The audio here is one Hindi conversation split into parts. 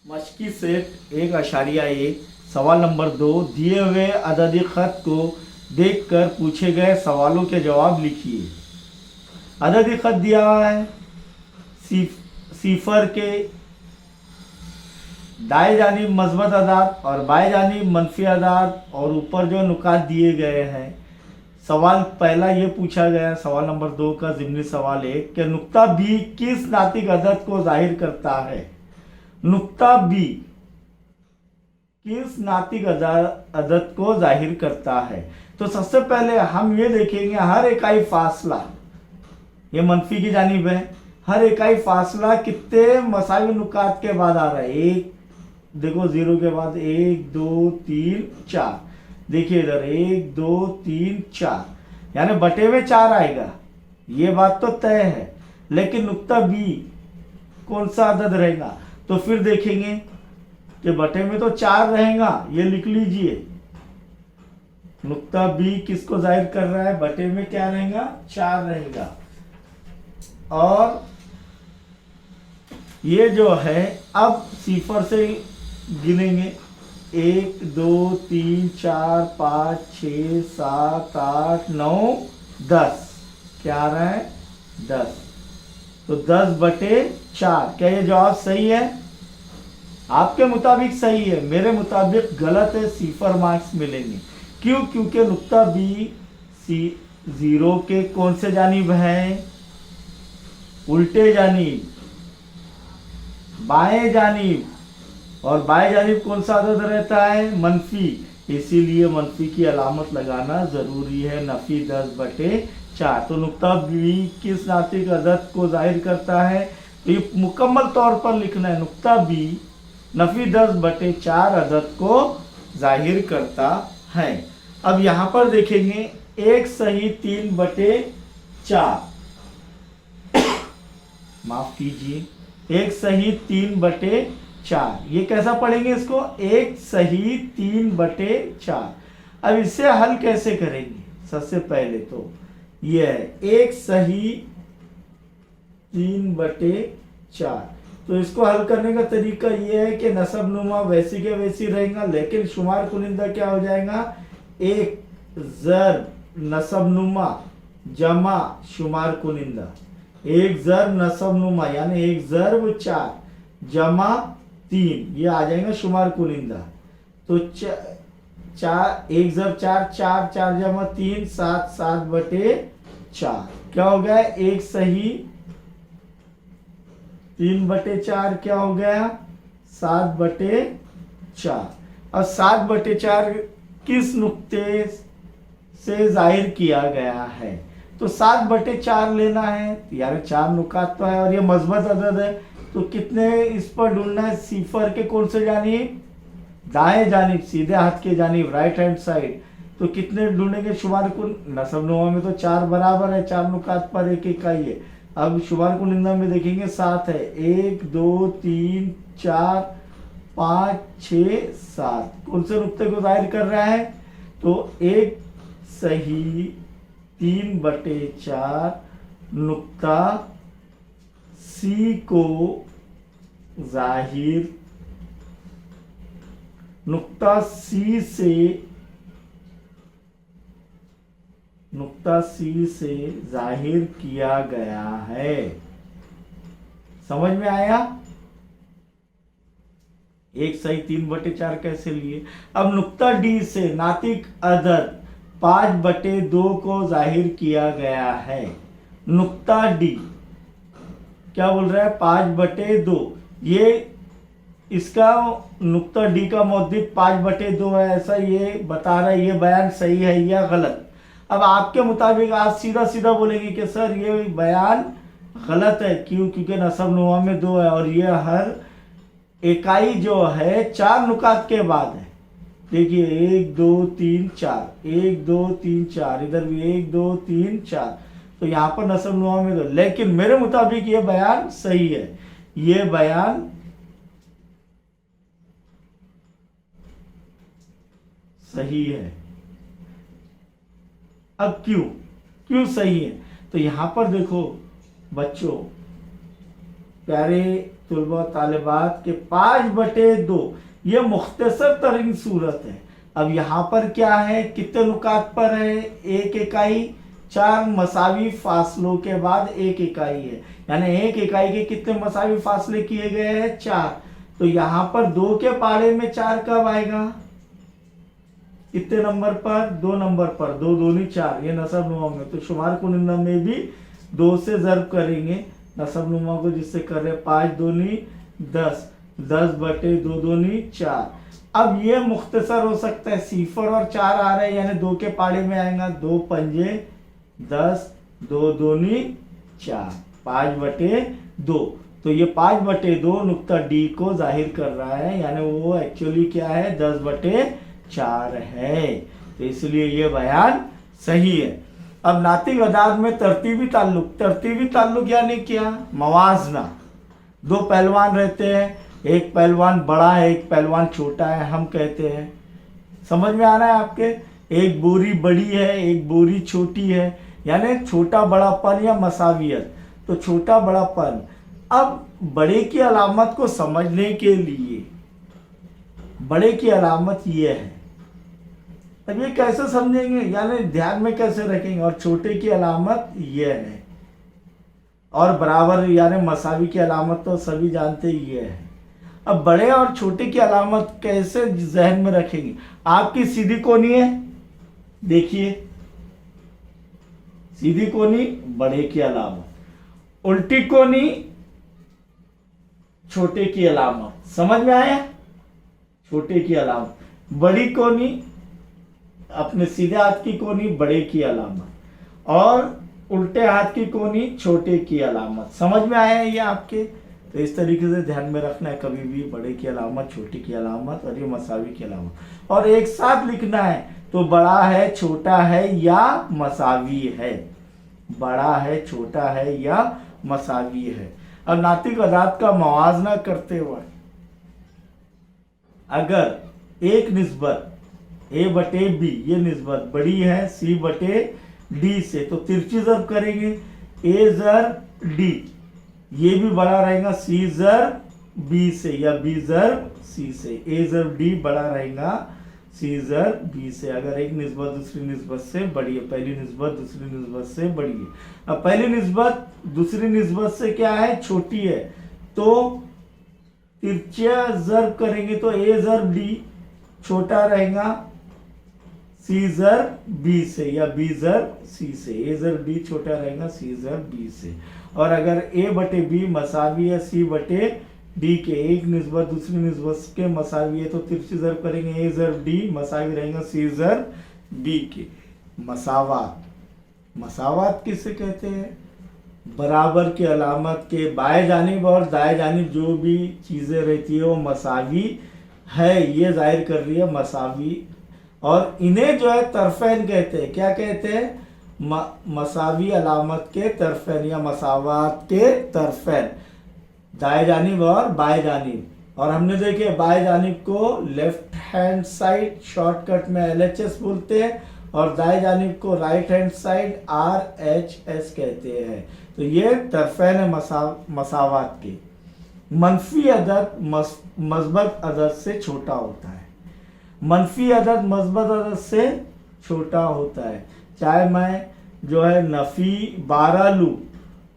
मशकी सेट 1.1 सवाल नंबर 2 दिए हुए अददी खत को देखकर पूछे गए सवालों के जवाब लिखिए। अददी खत दिया हुआ है सिफर के दाएं जानिब मस्बत अदाद और बाएं जानिब मनफी अदाद और ऊपर जो नुकात दिए गए हैं। सवाल पहला ये पूछा गया, सवाल नंबर 2 का ज़िमनी सवाल है कि नुक्ता बी किस नातिक अदद को जाहिर करता है। नुक्ता बी किस नातिक अदद को जाहिर करता है। तो सबसे पहले हम ये देखेंगे हर इकाई फासला, ये मनफी की जानिब है, हर इकाई फासला कितने मसावी नुकात के बाद आ रहा है। एक देखो, 0 के बाद 1 2 3 4, देखिए इधर 1 2 3 4, यानी बटे में 4 आएगा, ये बात तो तय है। लेकिन नुक्ता बी कौन सा अदद रहेगा, तो फिर देखेंगे कि बटे में तो 4 रहेगा, ये लिख लीजिए। नुक्ता बी किसको जाहिर कर रहा है, बटे में क्या रहेगा, 4 रहेगा। और ये जो है अब सिफर से गिनेंगे, 1 2 3 4 5 6 7 8 9 10, क्या आ रहा है 10। तो 10/4, क्या ये जवाब सही है? आपके मुताबिक सही है, मेरे मुताबिक गलत है, सिफर मार्क्स मिलेंगे। क्यों? क्योंकि नुक्ता बी 0 के कौन से जानिब है, उल्टे जानिब, बाएं जानिब, और बाएं जानिब कौन सा अदद रहता है, मनफी, इसीलिए मनफी की अलामत लगाना जरूरी है। नफी 10/4। तो नुक्ता बी किस नातिक अदद को जाहिर करता है, तो ये मुकम्मल तौर पर लिखना है, नुक्ता बी नफी 10/4 अदद को जाहिर करता है। अब यहां पर देखेंगे 1 सही 3/4, माफ कीजिए 1 सही 3/4, ये कैसा पढ़ेंगे इसको, 1 सही 3/4। अब इसे हल कैसे करेंगे, सबसे पहले तो ये है 1 सही 3/4। तो इसको हल करने का तरीका ये है कि नसब नुमा वैसी के वैसी रहेगा, लेकिन शुमार कुनिंदा क्या हो जाएगा, 1 ज़र नसब नुमा जमा शुमार कुनिंदा, 1 ज़र नसब नुमा यानी 1 ज़र्ब 4 जमा 3, ये आ जाएगा शुमार कुनिंदा। तो 4 1 ज़र्ब 4 4 4 जमा 3 7 7/4, क्या हो गया 1 सही 3/4, क्या हो गया 7/4। अब 7/4 किस नुक्ते से जाहिर किया गया है, तो 7/4 लेना है, यार 4 नुकात तो है और ये मस्बत अदद है, तो कितने इस पर ढूंढना है, सिफर के कौन से जानिब, दाएं जानिब, सीधे हाथ के जानिब, राइट हैंड साइड। तो कितने ढूंढेंगे, शुमार कुन नसब नुमा में तो 4 बराबर है, 4 नुकात पर एक इकाई है। अब शुमार कुनिंदा में देखेंगे 7 है, 1 2 3 4 5 6 7, कौन से नुक्ते को जाहिर कर रहा है, तो 1 सही 3/4 नुक्ता सी को जाहिर, नुक्ता सी से जाहिर किया गया है। समझ में आया? 1 सही 3/4 कैसे लिए। अब नुक्ता डी से नातिक अदद 5/2 को जाहिर किया गया है। नुक्ता डी क्या बोल रहा है, 5/2, ये इसका नुक्ता डी का मौद्दिक 5/2 है, ऐसा ये बता रहा है, ये बयान सही है या गलत। अब आपके मुताबिक आप सीधा सीधा बोलेंगे कि सर ये बयान गलत है, क्यों? क्योंकि नसब नुमा में 2 है और ये हर इकाई जो है 4 नुकात के बाद है। देखिए 1 2 3 4, 1 2 3 4, इधर भी 1 2 3 4, तो यहाँ पर नसब नुमा में 2, लेकिन मेरे मुताबिक ये बयान सही है, ये बयान सही है। अब क्यों सही है, तो यहां पर देखो बच्चों, प्यारे तुलबा तालिबात के 5/2 ये मुख्तसर तरीन सूरत है। अब यहाँ पर क्या है, कितने नुकात पर है, 1 इकाई, 4 मसावी फासलों के बाद 1 इकाई है, यानी 1 इकाई के कितने मसावी फासले किए गए हैं, 4। तो यहाँ पर 2 के पाड़े में 4 कब आएगा, कितने नंबर पर, 2 नंबर पर, 2 दूनी 4, ये नसब नुमा में। तो शुमार कुनिंदा में भी 2 से ज़र्ब करेंगे नसब नुमा को, जिससे कर रहे 5 दूनी 10, 10/2 दूनी 4। अब ये मुख्तसर हो सकता है, 0 और 4 आ रहे हैं, यानी 2 के पाड़े में आएगा, 2 पंजे 10, 2 दूनी 4, 5/2। तो ये 5/2 नुक्ता डी को जाहिर कर रहा है, यानी वो एक्चुअली क्या है, 10/4 है। तो इसलिए ये बयान सही है। अब नातिक अदाद में तरतीबी ताल्लुक यानी क्या, मवाजना। 2 पहलवान रहते हैं, एक पहलवान बड़ा है, एक पहलवान छोटा है, हम कहते हैं, समझ में आ रहा है आपके, एक बोरी बड़ी है, एक बोरी छोटी है, यानी छोटा बड़ापन या मसावियत। तो छोटा बड़ापन। अब बड़े की अलामत को समझने के लिए बड़े की अलामत ये है, अब ये कैसे समझेंगे, यानी ध्यान में कैसे रखेंगे, और छोटे की अलामत ये है, और बराबर यानी मसावी की अलामत तो सभी जानते ही ये है। अब बड़े और छोटे की अलामत कैसे जहन में रखेंगे, आपकी सीधी कोनी है, देखिए सीधी कोनी बड़े की अलामत, उल्टी कोनी छोटे की अलामत, समझ में आया, छोटे की अलामत, बड़ी कोनी अपने सीधे हाथ की कोनी बड़े की अलामत, और उल्टे हाथ की कोनी छोटे की अलामत, समझ में आया ये आपके। तो इस तरीके से ध्यान में रखना है, कभी भी बड़े की अलामत, छोटी की अलामत और ये मसावी की अलामत, और एक साथ लिखना है। तो बड़ा है, छोटा है या मसावी है, बड़ा है, छोटा है या मसावी है। अब नातिक अदाद का मवाजना करते हुए अगर एक निस्बत A/B ये निस्बत बड़ी है C/D से, तो तिरछी ज़र्ब करेंगे, A ज़र्ब D, ये भी बड़ा रहेगा C ज़र्ब B से या B ज़र्ब C से, A ज़र्ब D बड़ा रहेगा C ज़र्ब B से, अगर एक निस्बत दूसरी निस्बत से बड़ी है, पहली निस्बत दूसरी निस्बत से बड़ी है। अब पहली निस्बत दूसरी निस्बत से क्या है, छोटी है, तो तिरछा ज़र्ब करेंगे, तो A ज़र्ब D छोटा रहेगा C ज़र्ब B से या B ज़र्ब C से, A ज़र्ब D छोटा रहेगा C ज़र्ब B से। और अगर A/B मसावी है C/D के, एक निस्बत दूसरी निस्बत के मसावी है, तो तिरछी ज़र्ब करेंगे, A ज़र्ब D मसावी रहेगा C ज़र्ब B के। मसावात किसे कहते हैं, बराबर की अलामत के बाएं जानिब और दाएं जानिब जो भी चीज़ें रहती है वो मसावी है, ये जाहिर कर रही है मसावी। और इन्हें जो है तरफैन कहते हैं, क्या कहते हैं, मसावी अलामत के तरफैन या मसावात के तरफैन, दाएं जानिब और बाएं जानिब। और हमने देखे बाएं जानिब को लेफ्ट हैंड साइड शॉर्टकट में LHS बोलते हैं, और दाएं जानिब को राइट हैंड साइड RHS कहते हैं। तो ये तरफैन है मसावात के। मनफी अदद मस्बत अदद से छोटा होता है, मनफी अदद मस्बत अदद से छोटा होता है। चाहे मैं जो है नफी 12 लूँ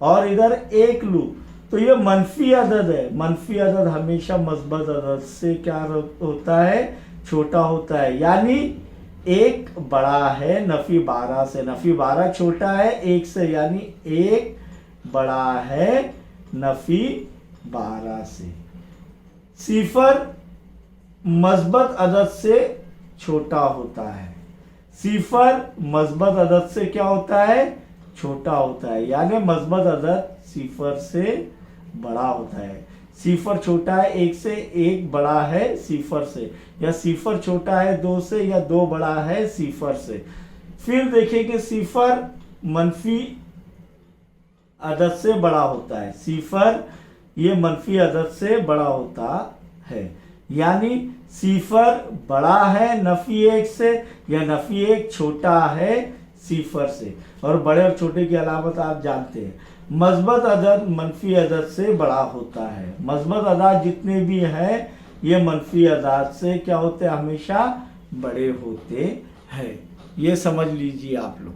और इधर 1 लूँ, तो ये मनफी अदद है। मनफी अदद हमेशा मस्बत अदद से क्या होता है, छोटा होता है, यानी 1 बड़ा है नफी 12 से, नफी 12 छोटा है 1 से, यानी 1 बड़ा है नफी 12 से। सिफर मस्बत अदद से छोटा होता है, सिफर मस्बत अदद से क्या होता है, छोटा होता है, यानी मस्बत अदद सिफर से बड़ा होता है। सिफर छोटा है 1 से, 1 बड़ा है सिफर से, या सिफर छोटा है 2 से, या 2 बड़ा है सिफर से। फिर देखेंगे सिफर मनफी अदद से बड़ा होता है, सिफर ये मनफी अदद से बड़ा होता है, यानी सिफर बड़ा है नफी 1 से, या नफी 1 छोटा है सिफर से। और बड़े और छोटे की अलामत आप जानते हैं, मस्बत अदद मनफी अदद से बड़ा होता है। मस्बत अदाद जितने भी हैं ये मनफी अदाद से क्या होते हैं, हमेशा बड़े होते हैं। ये समझ लीजिए आप लोग।